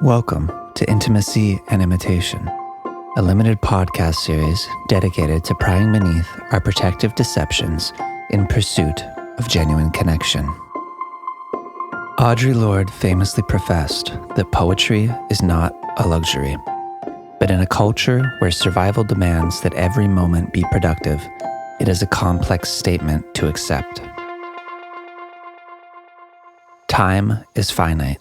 Welcome to Intimacy and Imitation, a limited podcast series dedicated to prying beneath our protective deceptions in pursuit of genuine connection. Audre Lorde famously professed that poetry is not a luxury, but in a culture where survival demands that every moment be productive, it is a complex statement to accept. Time is finite.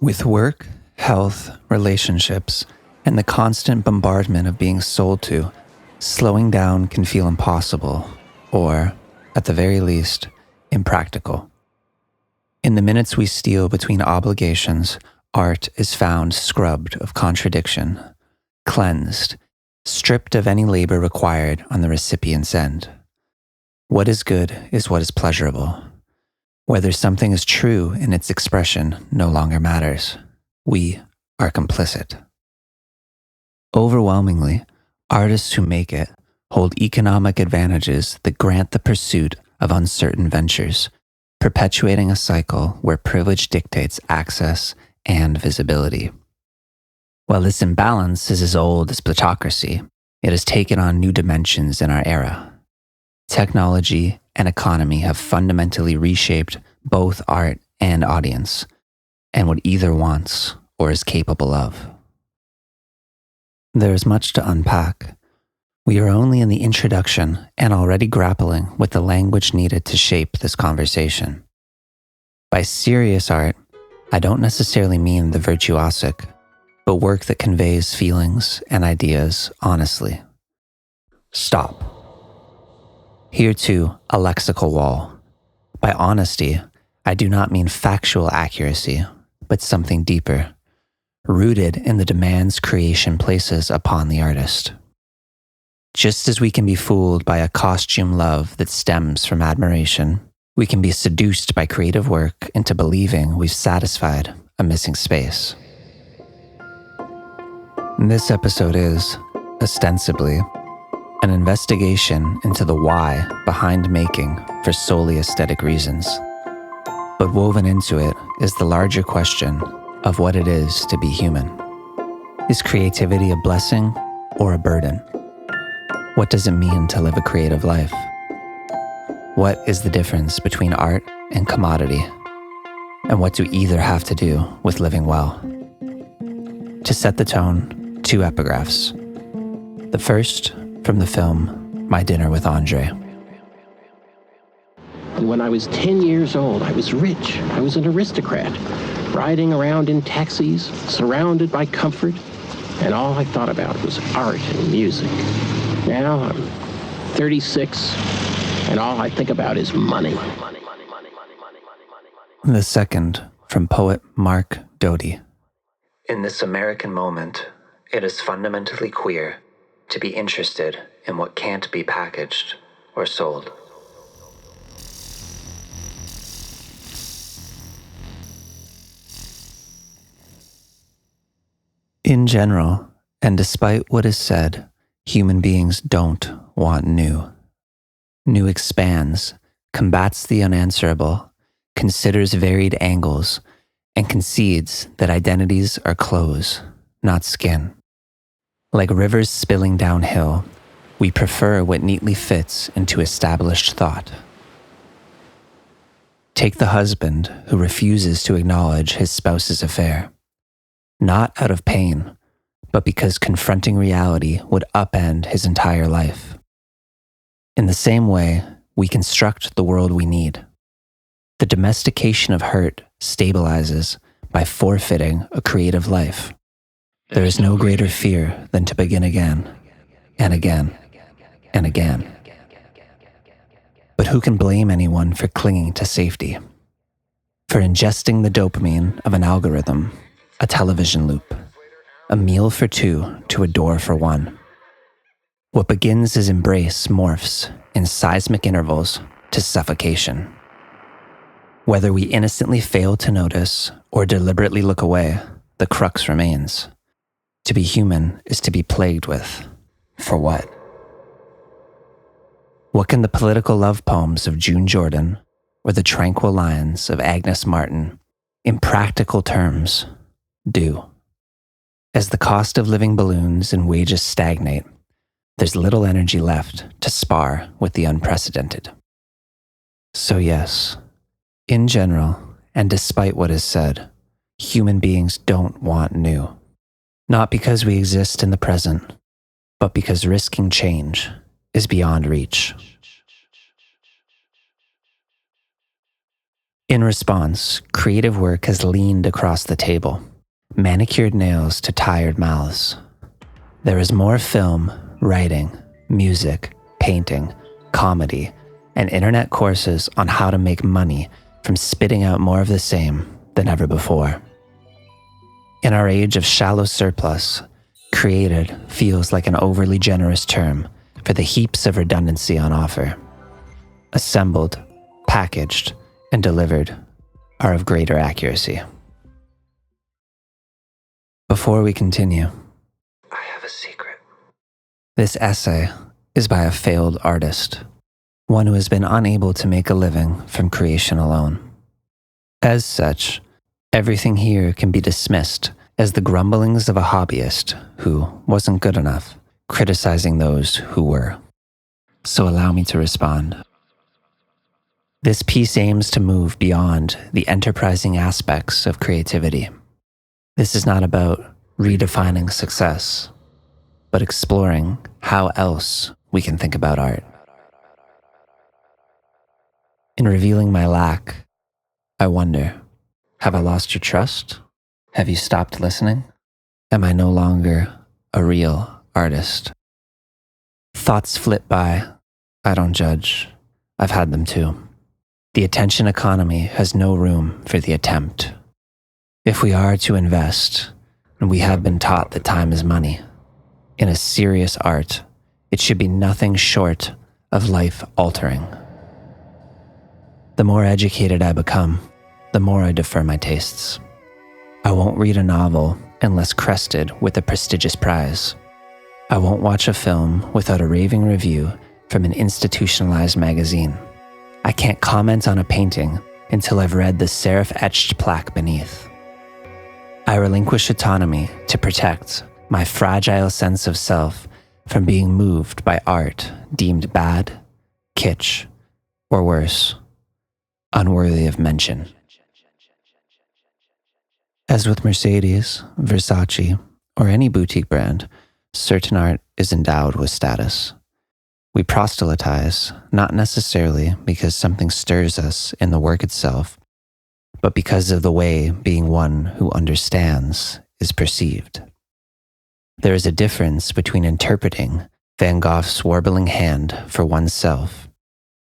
With work, health, relationships, and the constant bombardment of being sold to, slowing down can feel impossible, or, at the very least, impractical. In the minutes we steal between obligations, art is found scrubbed of contradiction, cleansed, stripped of any labor required on the recipient's end. What is good is what is pleasurable. Whether something is true in its expression no longer matters. We are complicit. Overwhelmingly, artists who make it hold economic advantages that grant the pursuit of uncertain ventures, perpetuating a cycle where privilege dictates access and visibility. While this imbalance is as old as plutocracy, it has taken on new dimensions in our era. Technology and economy have fundamentally reshaped both art and audience, and what either wants or is capable of. There is much to unpack. We are only in the introduction and already grappling with the language needed to shape this conversation. By serious art, I don't necessarily mean the virtuosic, but work that conveys feelings and ideas honestly. Stop. Here too, a lexical wall. By honesty, I do not mean factual accuracy, but something deeper, rooted in the demands creation places upon the artist. Just as we can be fooled by a costume love that stems from admiration, we can be seduced by creative work into believing we've satisfied a missing space. This episode is, ostensibly, an investigation into the why behind making for solely aesthetic reasons. But woven into it is the larger question of what it is to be human. Is creativity a blessing or a burden? What does it mean to live a creative life? What is the difference between art and commodity? And what do either have to do with living well? To set the tone, two epigraphs. The first, from the film My Dinner with Andre. When I was 10 years old, I was rich. I was an aristocrat, riding around in taxis, surrounded by comfort, and all I thought about was art and music. Now I'm 36, and all I think about is money. The second, from poet Mark Doty. In this American moment, it is fundamentally queer to be interested in what can't be packaged or sold. In general, and despite what is said, human beings don't want new. New expands, combats the unanswerable, considers varied angles, and concedes that identities are clothes, not skin. Like rivers spilling downhill, we prefer what neatly fits into established thought. Take the husband who refuses to acknowledge his spouse's affair, not out of pain, but because confronting reality would upend his entire life. In the same way, we construct the world we need. The domestication of hurt stabilizes by forfeiting a creative life. There is no greater fear than to begin again, and again, and again. But who can blame anyone for clinging to safety? For ingesting the dopamine of an algorithm, a television loop, a meal for two to a door for one. What begins as embrace morphs in seismic intervals to suffocation. Whether we innocently fail to notice or deliberately look away, the crux remains. To be human is to be plagued with. For what? What can the political love poems of June Jordan or the tranquil lines of Agnes Martin, in practical terms, do. As the cost of living balloons and wages stagnate, there's little energy left to spar with the unprecedented. So yes, in general, and despite what is said, human beings don't want new. Not because we exist in the present, but because risking change is beyond reach. In response, creative work has leaned across the table, manicured nails to tired mouths. There is more film, writing, music, painting, comedy, and internet courses on how to make money from spitting out more of the same than ever before. In our age of shallow surplus, created feels like an overly generous term for the heaps of redundancy on offer. Assembled, packaged, and delivered are of greater accuracy. Before we continue, I have a secret. This essay is by a failed artist, one who has been unable to make a living from creation alone. As such, everything here can be dismissed as the grumblings of a hobbyist who wasn't good enough, criticizing those who were. So allow me to respond. This piece aims to move beyond the enterprising aspects of creativity. This is not about redefining success, but exploring how else we can think about art. In revealing my lack, I wonder, have I lost your trust? Have you stopped listening? Am I no longer a real artist? Thoughts flit by. I don't judge. I've had them too. The attention economy has no room for the attempt. If we are to invest, and we have been taught that time is money, in a serious art, it should be nothing short of life-altering. The more educated I become, the more I defer my tastes. I won't read a novel unless crested with a prestigious prize. I won't watch a film without a raving review from an institutionalized magazine. I can't comment on a painting until I've read the serif-etched plaque beneath. I relinquish autonomy to protect my fragile sense of self from being moved by art deemed bad, kitsch, or worse, unworthy of mention. As with Mercedes, Versace, or any boutique brand, certain art is endowed with status. We proselytize, not necessarily because something stirs us in the work itself, but because of the way being one who understands is perceived. There is a difference between interpreting Van Gogh's warbling hand for oneself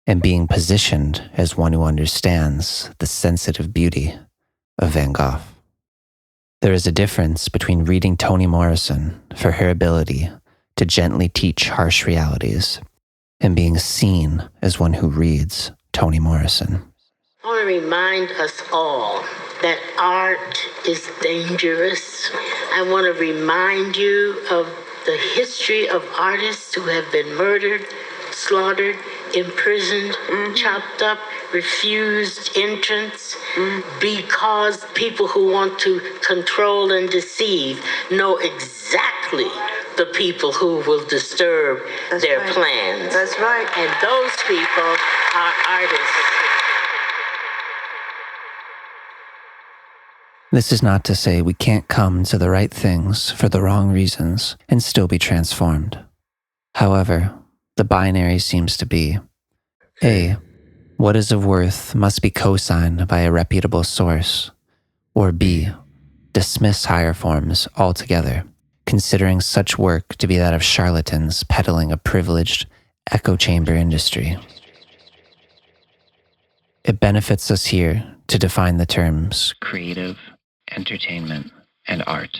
and being positioned as one who understands the sensitive beauty of Van Gogh. There is a difference between reading Toni Morrison for her ability to gently teach harsh realities and being seen as one who reads Toni Morrison. I want to remind us all that art is dangerous. I want to remind you of the history of artists who have been murdered, slaughtered, imprisoned, chopped up, refused entrance, because people who want to control and deceive know exactly the people who will disturb their plans. That's right. And those people are artists. This is not to say we can't come to the right things for the wrong reasons and still be transformed. However, the binary seems to be A, what is of worth must be co-signed by a reputable source, or B, dismiss higher forms altogether, considering such work to be that of charlatans peddling a privileged echo chamber industry. It benefits us here to define the terms creative, entertainment, and art.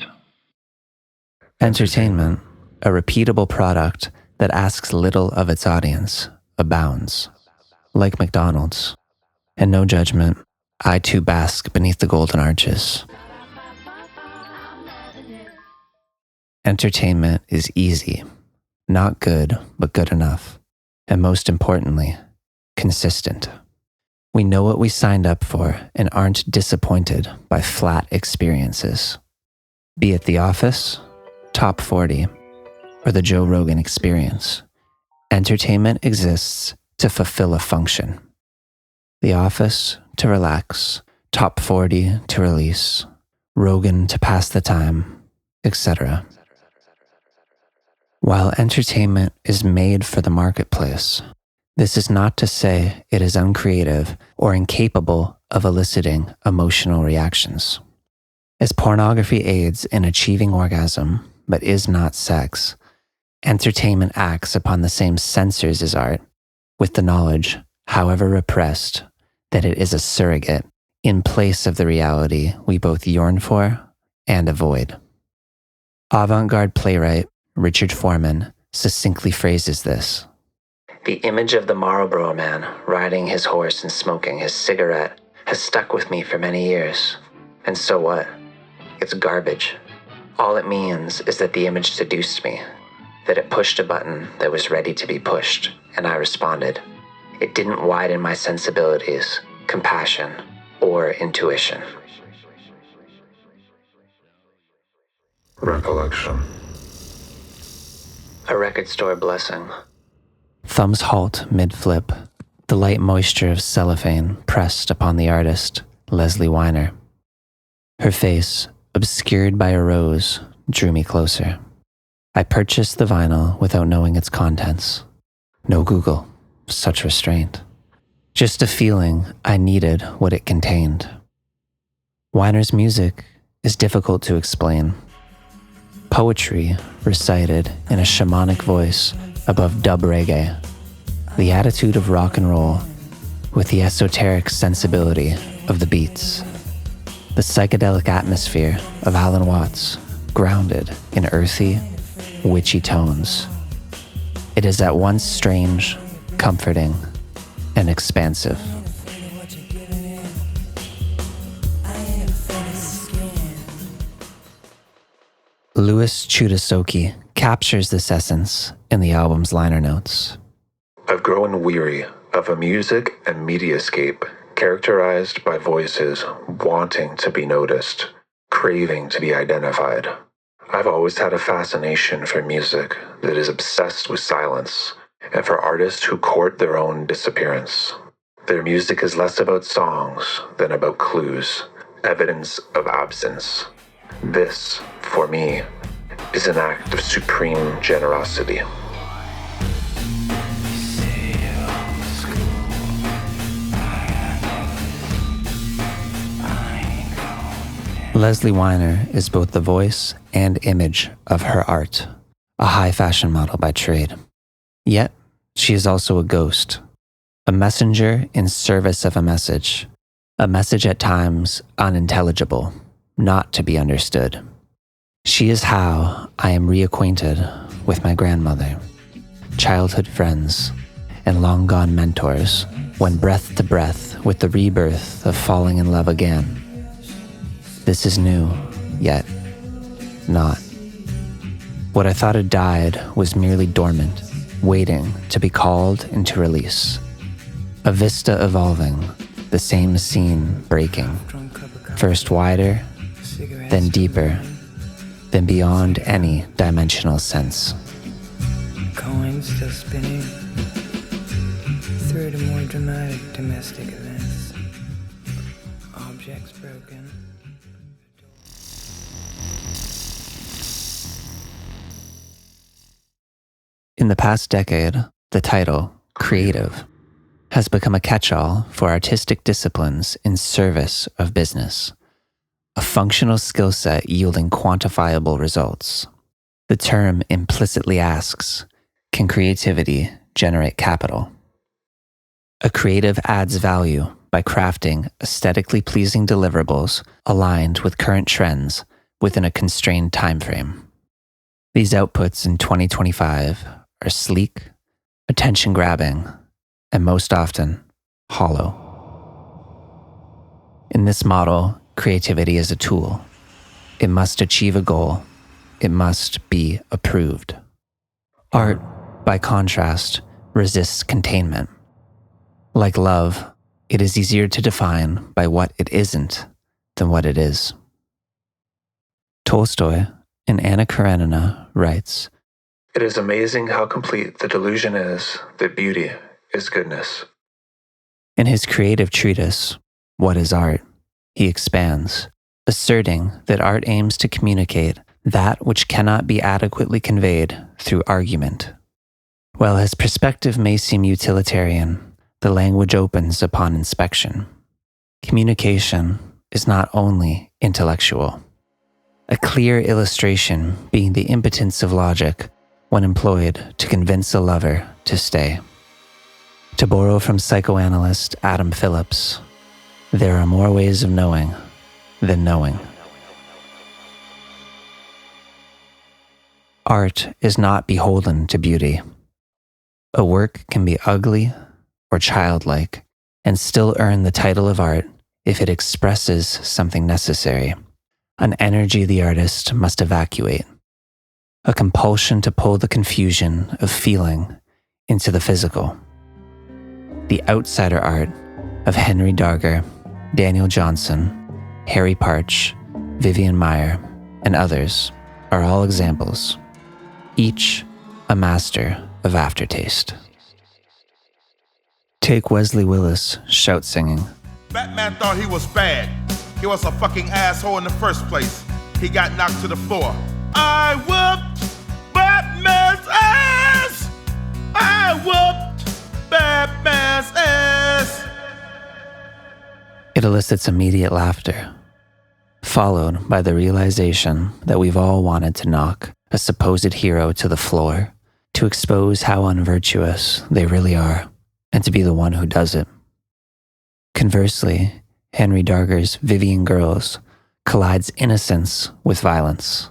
Entertainment, a repeatable product that asks little of its audience, abounds. Like McDonald's. And no judgment, I too bask beneath the golden arches. Entertainment is easy, not good, but good enough. And most importantly, consistent. We know what we signed up for and aren't disappointed by flat experiences. Be it The Office, Top 40, or the Joe Rogan Experience, entertainment exists to fulfill a function. The Office to relax, Top 40 to release, Rogan to pass the time, etc. While entertainment is made for the marketplace, this is not to say it is uncreative or incapable of eliciting emotional reactions. As pornography aids in achieving orgasm, but is not sex, entertainment acts upon the same sensors as art, with the knowledge, however repressed, that it is a surrogate in place of the reality we both yearn for and avoid. Avant-garde playwright Richard Foreman succinctly phrases this. The image of the Marlboro man riding his horse and smoking his cigarette has stuck with me for many years. And so what? It's garbage. All it means is that the image seduced me, that it pushed a button that was ready to be pushed, and I responded. It didn't widen my sensibilities, compassion, or intuition. Recollection. A record store blessing. Thumbs halt mid-flip, the light moisture of cellophane pressed upon the artist, Leslie Weiner. Her face, obscured by a rose, drew me closer. I purchased the vinyl without knowing its contents. No Google, such restraint. Just a feeling I needed what it contained. Weiner's music is difficult to explain. Poetry recited in a shamanic voice above dub reggae. The attitude of rock and roll with the esoteric sensibility of the beats. The psychedelic atmosphere of Alan Watts, grounded in earthy, witchy tones. It is at once strange, comforting, and expansive. Louis Chudasoki captures this essence in the album's liner notes. I've grown weary of a music and mediascape characterized by voices wanting to be noticed, craving to be identified. I've always had a fascination for music that is obsessed with silence, and for artists who court their own disappearance. Their music is less about songs than about clues, evidence of absence. This, for me, is an act of supreme generosity. Leslie Weiner is both the voice and image of her art, a high fashion model by trade. Yet, she is also a ghost, a messenger in service of a message at times unintelligible, not to be understood. She is how I am reacquainted with my grandmother, childhood friends, and long-gone mentors, when breath to breath with the rebirth of falling in love again. This is new, yet not. What I thought had died was merely dormant, waiting to be called into release. A vista evolving, the same scene breaking, first wider, then deeper, then beyond any dimensional sense. Coins still spinning through to more dramatic domestic events. Objects broken. In the past decade, the title, creative, has become a catch-all for artistic disciplines in service of business, a functional skill set yielding quantifiable results. The term implicitly asks, can creativity generate capital? A creative adds value by crafting aesthetically pleasing deliverables aligned with current trends within a constrained timeframe. These outputs in 2025 are sleek, attention-grabbing, and most often, hollow. In this model, creativity is a tool. It must achieve a goal. It must be approved. Art, by contrast, resists containment. Like love, it is easier to define by what it isn't than what it is. Tolstoy, in Anna Karenina, writes, "It is amazing how complete the delusion is that beauty is goodness." In his creative treatise, What is Art?, he expands, asserting that art aims to communicate that which cannot be adequately conveyed through argument. While his perspective may seem utilitarian, the language opens upon inspection. Communication is not only intellectual. A clear illustration being the impotence of logic when employed to convince a lover to stay. To borrow from psychoanalyst Adam Phillips, there are more ways of knowing than knowing. Art is not beholden to beauty. A work can be ugly or childlike and still earn the title of art if it expresses something necessary, an energy the artist must evacuate, a compulsion to pull the confusion of feeling into the physical. The outsider art of Henry Darger, Daniel Johnson, Harry Parch, Vivian Maier, and others are all examples, each a master of aftertaste. Take Wesley Willis shout singing. Batman thought he was bad. He was a fucking asshole in the first place. He got knocked to the floor. I whooped Batman's ass! I whooped Batman's ass! It elicits immediate laughter, followed by the realization that we've all wanted to knock a supposed hero to the floor to expose how unvirtuous they really are and to be the one who does it. Conversely, Henry Darger's Vivian Girls collides innocence with violence.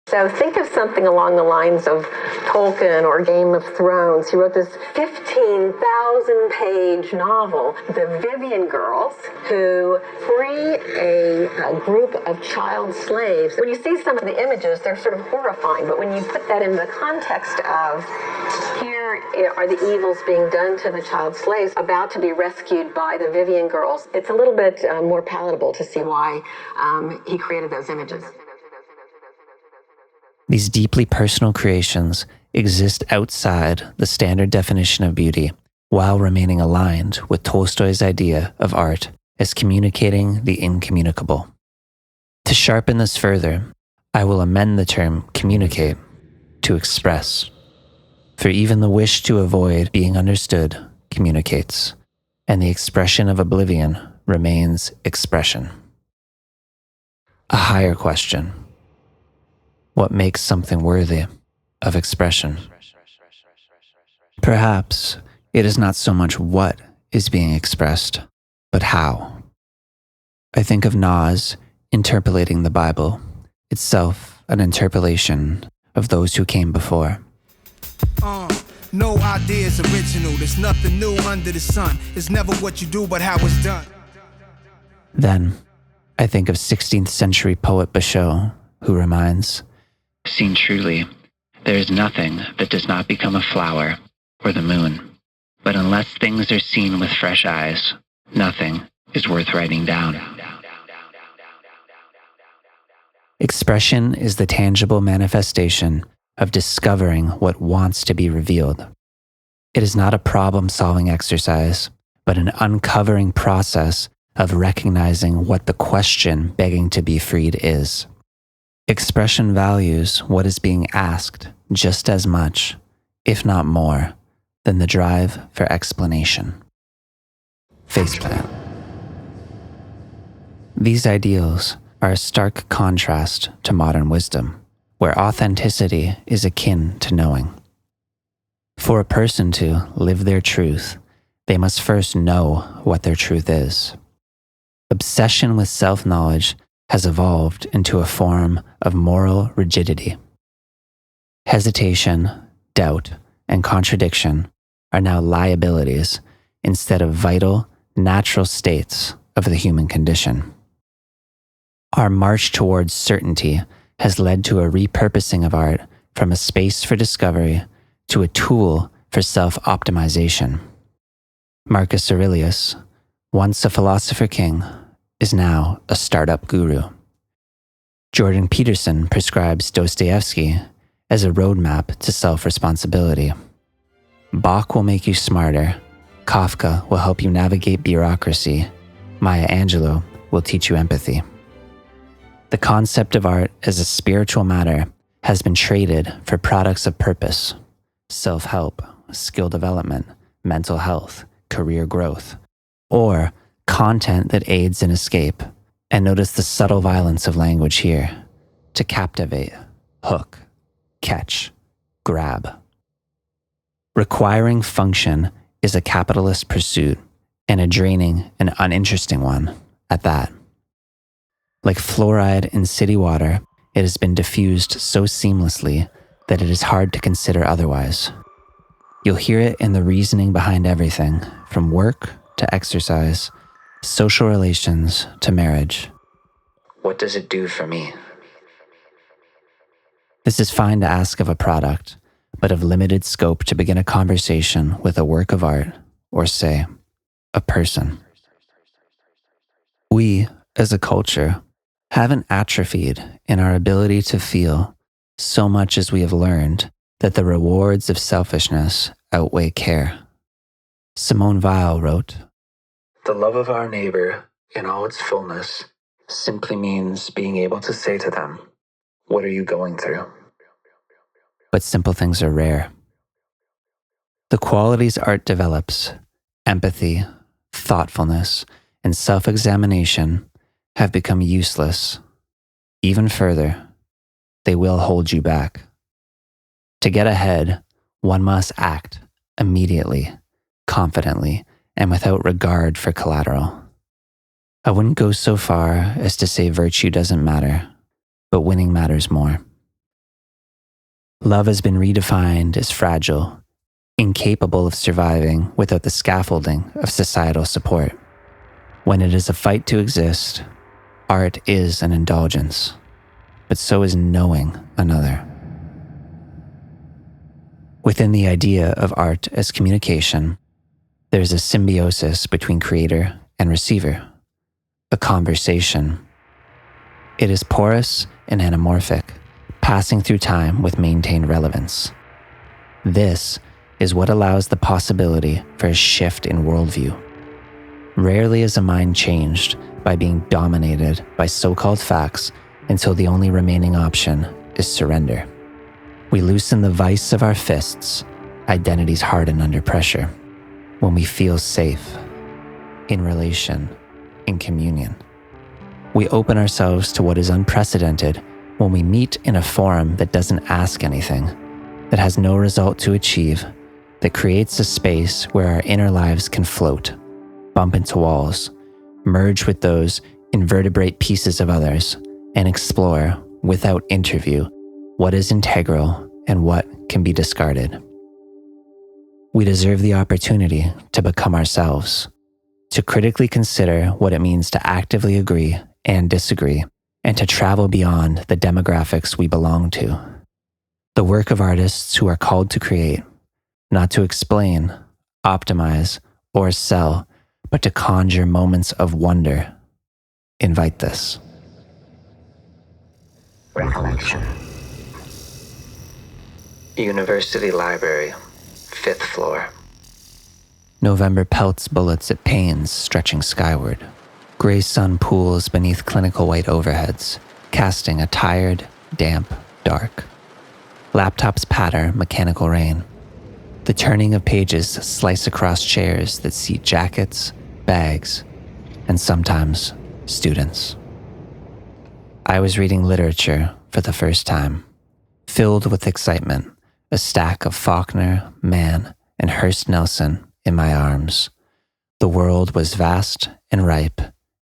So think of something along the lines of Tolkien or Game of Thrones. He wrote this 15,000-page novel, The Vivian Girls, who free a group of child slaves. When you see some of the images, they're sort of horrifying, but when you put that in the context of here are the evils being done to the child slaves about to be rescued by the Vivian Girls, it's a little bit more palatable to see why he created those images. These deeply personal creations exist outside the standard definition of beauty, while remaining aligned with Tolstoy's idea of art as communicating the incommunicable. To sharpen this further, I will amend the term communicate to express. For even the wish to avoid being understood communicates, and the expression of oblivion remains expression. A higher question. What makes something worthy of expression? Perhaps it is not so much what is being expressed, but how. I think of Nas interpolating the Bible, itself an interpolation of those who came before. No idea is original. There's nothing new under the sun. It's never what you do, but how it's done. Then I think of 16th century poet Basho, who reminds, "Seen truly, there is nothing that does not become a flower or the moon. But unless things are seen with fresh eyes, nothing is worth writing down." Expression is the tangible manifestation of discovering what wants to be revealed. It is not a problem-solving exercise, but an uncovering process of recognizing what the question begging to be freed is. Expression values what is being asked just as much, if not more, than the drive for explanation. Faceplant. These ideals are a stark contrast to modern wisdom, where authenticity is akin to knowing. For a person to live their truth, they must first know what their truth is. Obsession with self-knowledge has evolved into a form of moral rigidity. Hesitation, doubt, and contradiction are now liabilities instead of vital, natural states of the human condition. Our march towards certainty has led to a repurposing of art from a space for discovery to a tool for self-optimization. Marcus Aurelius, once a philosopher king, is now a startup guru. Jordan Peterson prescribes Dostoevsky as a roadmap to self-responsibility. Bach will make you smarter, Kafka will help you navigate bureaucracy, Maya Angelou will teach you empathy. The concept of art as a spiritual matter has been traded for products of purpose, self-help, skill development, mental health, career growth, or content that aids in escape. And notice the subtle violence of language here: to captivate, hook, catch, grab. Requiring function is a capitalist pursuit, and a draining and uninteresting one at that. Like fluoride in city water, it has been diffused so seamlessly that it is hard to consider otherwise. You'll hear it in the reasoning behind everything, from work to exercise, social relations to marriage. What does it do for me? This is fine to ask of a product, but of limited scope to begin a conversation with a work of art, or say, a person. We, as a culture, haven't atrophied in our ability to feel so much as we have learned that the rewards of selfishness outweigh care. Simone Weil wrote, "The love of our neighbor in all its fullness simply means being able to say to them, 'What are you going through?'" But simple things are rare. The qualities art develops, empathy, thoughtfulness, and self-examination, have become useless. Even further, they will hold you back. To get ahead, one must act immediately, confidently, and without regard for collateral. I wouldn't go so far as to say virtue doesn't matter, but winning matters more. Love has been redefined as fragile, incapable of surviving without the scaffolding of societal support. When it is a fight to exist, art is an indulgence, but so is knowing another. Within the idea of art as communication, there is a symbiosis between creator and receiver, a conversation. It is porous and anamorphic, passing through time with maintained relevance. This is what allows the possibility for a shift in worldview. Rarely is a mind changed by being dominated by so-called facts until the only remaining option is surrender. We loosen the vice of our fists, identities harden under pressure, when we feel safe, in relation, in communion. We open ourselves to what is unprecedented when we meet in a forum that doesn't ask anything, that has no result to achieve, that creates a space where our inner lives can float, bump into walls, merge with those invertebrate pieces of others, and explore, without interview, what is integral and what can be discarded. We deserve the opportunity to become ourselves, to critically consider what it means to actively agree and disagree, and to travel beyond the demographics we belong to. The work of artists who are called to create, not to explain, optimize, or sell, but to conjure moments of wonder, invite this. Recollection. University Library, 5th floor. November pelts bullets at panes stretching skyward. Gray sun pools beneath clinical white overheads, casting a tired, damp dark. Laptops patter mechanical rain. The turning of pages slice across chairs that seat jackets, bags, and sometimes students. I was reading literature for the first time, filled with excitement, a stack of Faulkner, Mann, and Hearst Nelson in my arms. The world was vast and ripe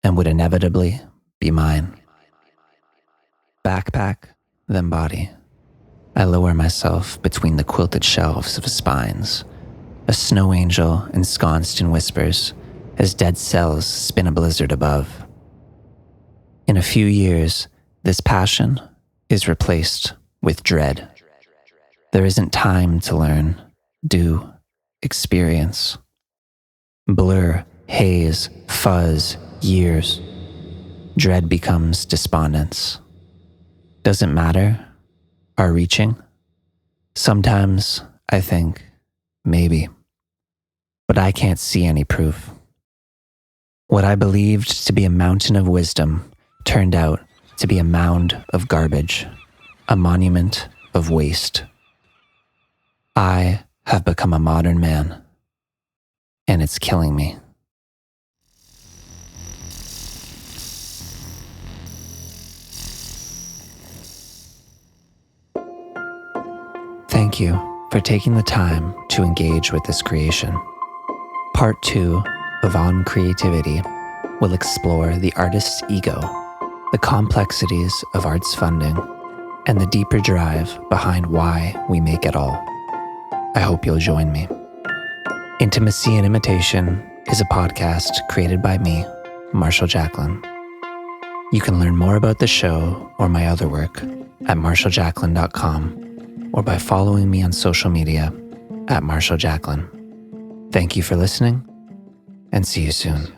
and would inevitably be mine. Backpack, then body. I lower myself between the quilted shelves of spines, a snow angel ensconced in whispers as dead cells spin a blizzard above. In a few years, this passion is replaced with dread. There isn't time to learn, do, experience. Blur, haze, fuzz, years. Dread becomes despondence. Does it matter? Our reaching? Sometimes I think, maybe. But I can't see any proof. What I believed to be a mountain of wisdom turned out to be a mound of garbage, a monument of waste. I have become a modern man, and it's killing me. Thank you for taking the time to engage with this creation. Part 2 of On Creativity will explore the artist's ego, the complexities of arts funding, and the deeper drive behind why we make it all. I hope you'll join me. Intimacy and Imitation is a podcast created by me, Marshall Jacklin. You can learn more about the show or my other work at marshalljacklin.com or by following me on social media at Marshall Jacklin. Thank you for listening, and see you soon.